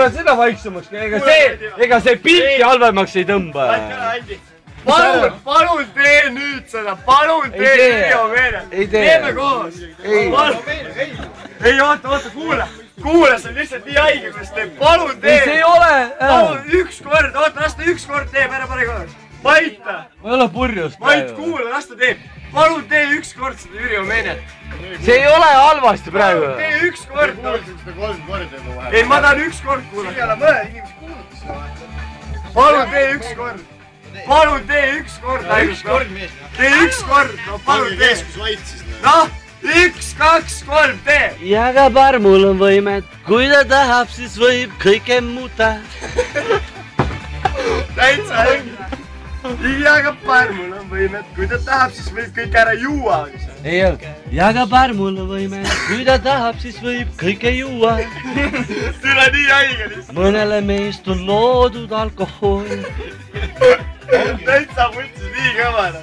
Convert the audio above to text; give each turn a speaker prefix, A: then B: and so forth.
A: kuule seda vaiksemaks, ega see pilti halvemaks ei tõmba.
B: Palun tee nüüd seda, palun tee Jürio meele. Teeme koos. Ei, oota, kuule, see on lihtsalt nii haige, kus teeb. Palun tee.
A: See ei ole.
B: Palun üks kord, oota, las ta üks kord teeb, ära pane korraks. Maita.
A: Ma ei ole purjus.
B: Mait, kuule, las ta teeb. Palun tee üks kord seda Jürio meenet.
A: See ei ole halvasti praegu.
B: Palun tee üks kord. Ei, ma tahan üks kord kuule.
C: Siin ei ole mõned inimesed kuulnud seda.
B: Palun tee üks kord. Palun tee üks kord. Tee üks kord. Palun tee. Noh, 1, 2, 3, tee.
A: Jagabar mul on võimet, kui ta tahab, siis võib kõike muuta.
B: Täitsa õige. Jagabar mul on võimet, kui ta tahab, siis võib kõik ära juua.
A: Ei olnud. Jagabar mul on võimet, kui ta tahab, siis võib kõike juua.
B: Tule nii haige lihtsalt.
A: Mõnele meist on loodud alkohol.
B: Täitsa võtsis nii kõvana.